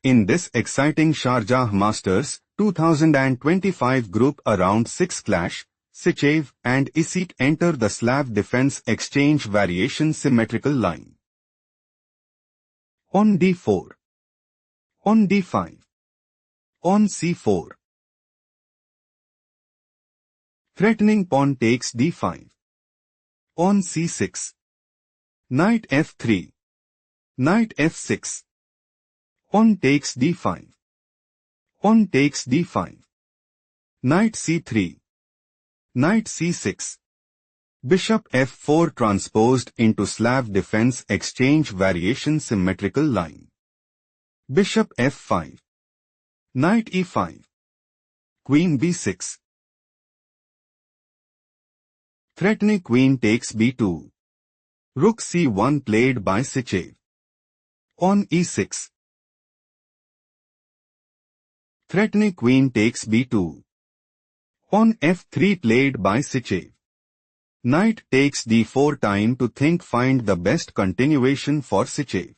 In this exciting Sharjah Masters 2025 group around 6 clash, Sychev and Isik enter the Slav defense exchange variation symmetrical line. On d4. On d5. On c4. Threatening pawn takes d5. On c6. Knight f3. Knight f6. Pawn takes d5. Pawn takes d5. Knight c3. Knight c6. Bishop f4 transposed into Slav defense exchange variation symmetrical line. Bishop f5. Knight e5. Queen b6. Threatening queen takes b2. Rook c1 played by Sychev. On e6. Threatening queen takes b2. Pawn f3 played by Sychev. Knight takes d4 time to think find the best continuation for Sychev.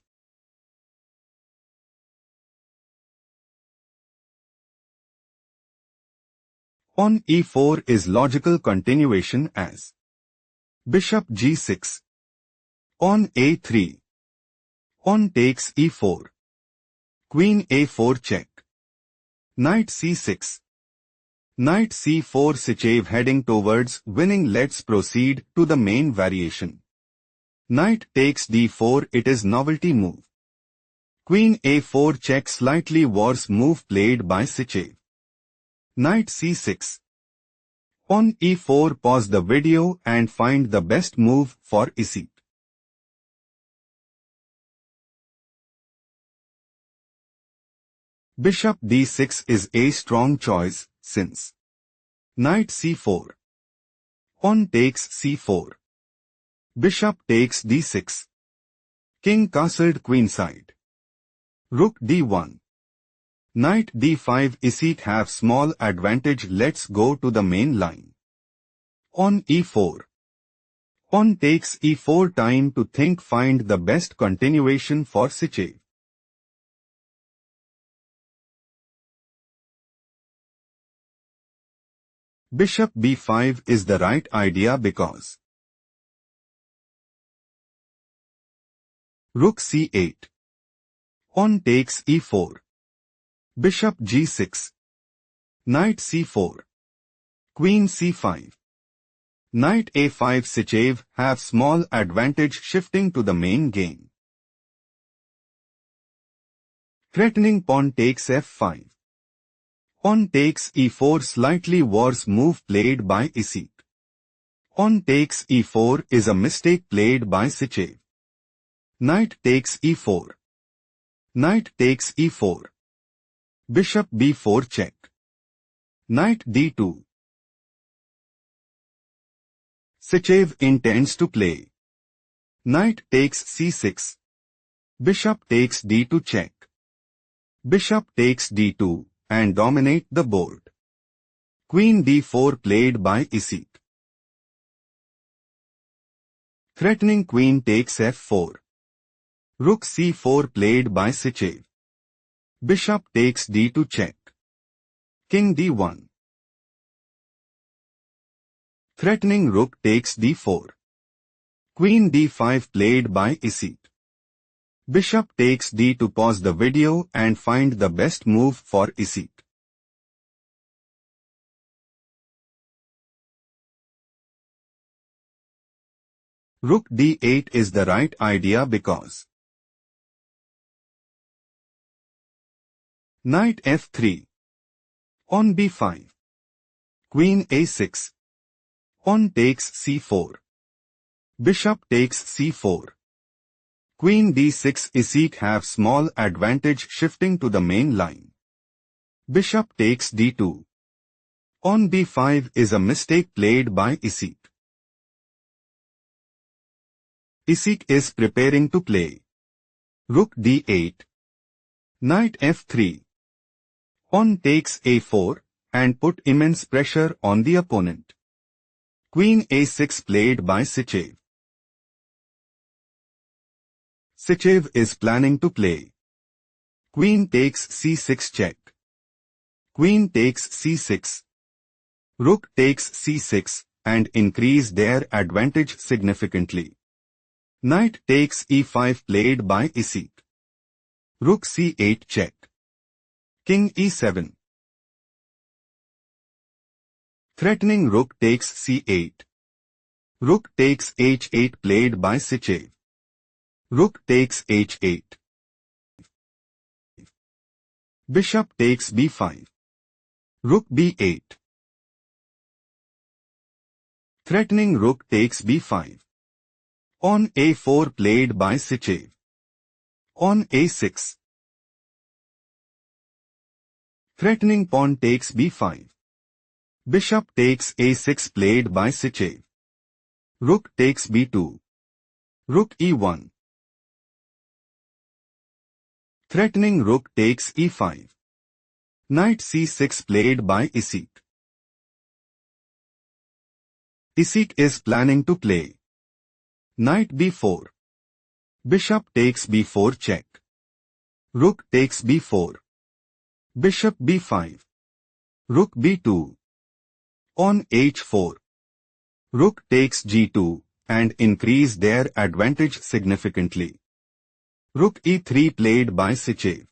Pawn e4 is logical continuation as Bishop g6. Pawn a3. Pawn takes e4. Queen a4 check. Knight c6. Knight c4 Sychev heading towards winning. Let's proceed to the main variation. Knight takes d4 it is novelty move. Queen a4 check slightly worse move played by Sychev. Knight c6. Pawn e4 pause the video and find the best move for Isik. Bishop d6 is a strong choice since Knight c4. Pawn takes c4. Bishop takes d6. King castled queenside. Rook d1. Knight d5 Isik have small advantage. Let's go to the main line. On e4. Pawn takes e4 time to think find the best continuation for Sychev. Bishop b5 is the right idea because Rook c8. Pawn takes e4. Bishop g6. Knight c4. Queen c5. Knight a5 Sychev have small advantage shifting to the main game. Threatening pawn takes f5. Pawn takes e4 slightly worse move played by Isik. Pawn takes e4 is a mistake played by Sychev. Knight takes e4. Knight takes e4. Bishop b4 check. Knight d2. Sychev intends to play. Knight takes c6. Bishop takes d2 check. Bishop takes d2 and dominate the board. Queen d4 played by Isik. Threatening queen takes f4. Rook c4 played by Sychev. Bishop takes d2 check. King d1. Threatening rook takes d4. Queen d5 played by Isik. Bishop takes d2 pause the video and find the best move for Isik. Rook d8 is the right idea because Knight f3. Pawn b5. Queen a6. Pawn takes c4. Bishop takes c4. Queen d6 Isik have small advantage shifting to the main line. Bishop takes d2. Pawn b5 is a mistake played by Isik. Isik is preparing to play. Rook d8. Knight f3. Pawn takes a4 and put immense pressure on the opponent. Queen a6 played by Sychev. Sychev is planning to play Queen takes c6 check. Queen takes c6. Rook takes c6 and increase their advantage significantly. Knight takes e5 played by Isik. Rook c8 check. King e7. Threatening rook takes c8. Rook takes h8 played by Sychev. Rook takes h8. Bishop takes b5. Rook b8. Threatening rook takes b5. On a4 played by Sychev. On a6. Threatening pawn takes b5. Bishop takes a6 played by Sychev. Rook takes b2. Rook e1. Threatening rook takes e5. Knight c6 played by Isik. Isik is planning to play Knight b4. Bishop takes b4 check. Rook takes b4. Bishop b5. Rook b2. On h4. Rook takes g2 and increase their advantage significantly. Rook e3 played by Sychev.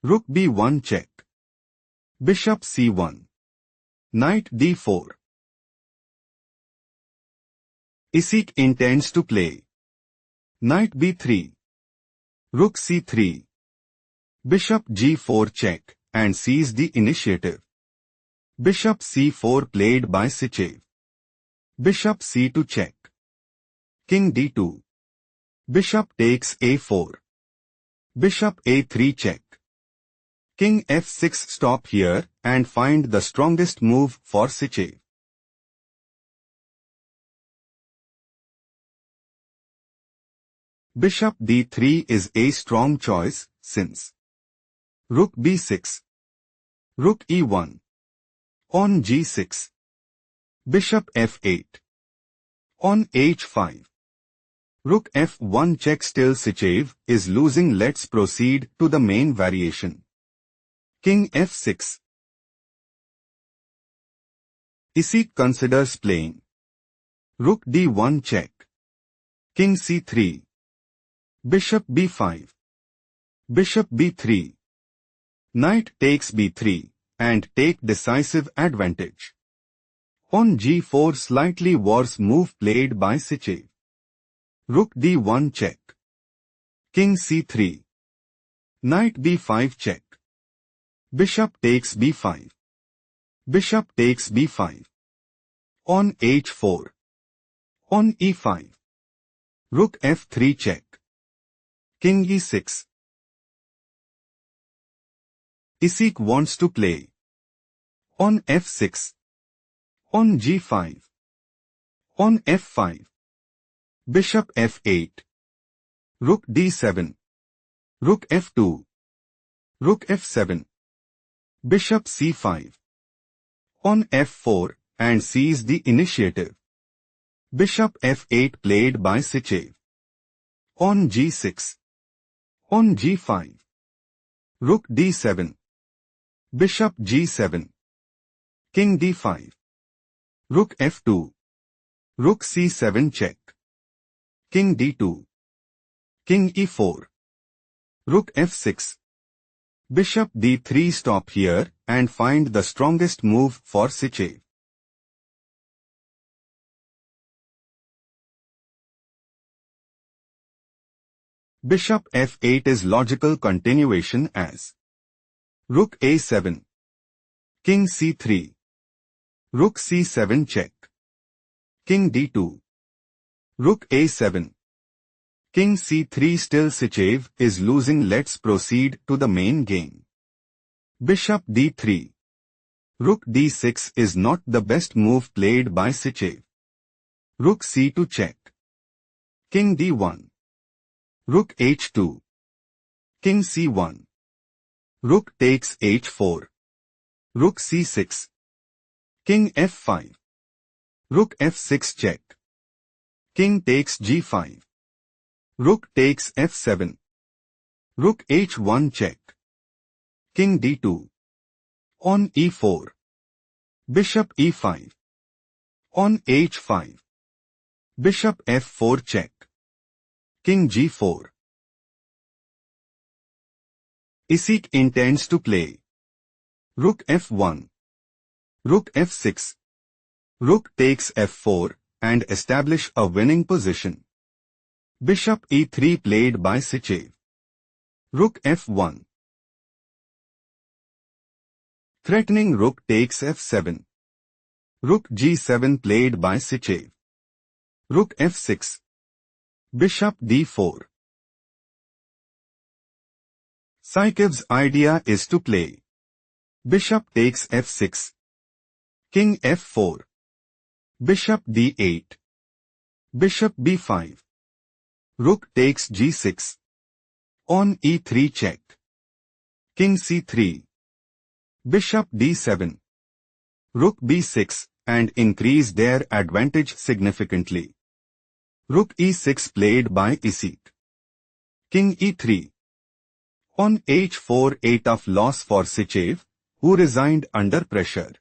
Rook b1 check. Bishop c1. Knight d4. Isik intends to play Knight b3. Rook c3. Bishop g4 check and seize the initiative. Bishop c4 played by Sychev. Bishop c2 check. King d2. Bishop takes a4. Bishop a3 check. King f6. Stop here and find the strongest move for Sychev. Bishop d3 is a strong choice since Rook b6. Rook e1. On g6. Bishop f8. On h5. Rook f1 check. Still Sychev is losing. Let's proceed to the main variation. King f6. Isik considers playing Rook d1 check. King c3. Bishop b5. Bishop b3. Knight takes b3 and take decisive advantage. On g4 slightly worse move played by Sychev. Rook d1 check. King c3. Knight b5 check. Bishop takes b5. Bishop takes b5. On h4. On e5. Rook f3 check. King e6. Isik wants to play on f6. On g5. On f5. Bishop f8. Rook d7. Rook f2. Rook f7. Bishop c5. On f4 and seize the initiative. Bishop f8 played by Sychev. On g6. On g5. Rook d7. Bishop g7. King d5. Rook f2. Rook c7 check. King d2. King e4. Rook f6. Bishop d3. Stop here and find the strongest move for Sychev. Bishop f8 is logical continuation as Rook a7. King c3. Rook c7 check. King d2. Rook a7. King c3. Still Sychev is losing. Let's proceed to the main game. Bishop d3. Rook d6 is not the best move played by Sychev. Rook c2 check. King d1. Rook h2. King c1. Rook takes h4. Rook c6. King f5. Rook f6 check. King takes g5. Rook takes f7. Rook h1 check. King d2. On e4. Bishop e5. On h5. Bishop f4 check. King g4. Isik intends to play Rook f1. Rook f6. Rook takes f4 and establish a winning position. Bishop e3 played by Sychev. Rook f1. Threatening rook takes f7. Rook g7 played by Sychev. Rook f6. Bishop d4. Sychev's idea is to play Bishop takes f6. King f4. Bishop d8. Bishop b5. Rook takes g6. On e3 check. King c3. Bishop d7. Rook b6 and increase their advantage significantly. Rook e6 played by Isik. King e3. On h4 a tough loss for Sychev, who resigned under pressure.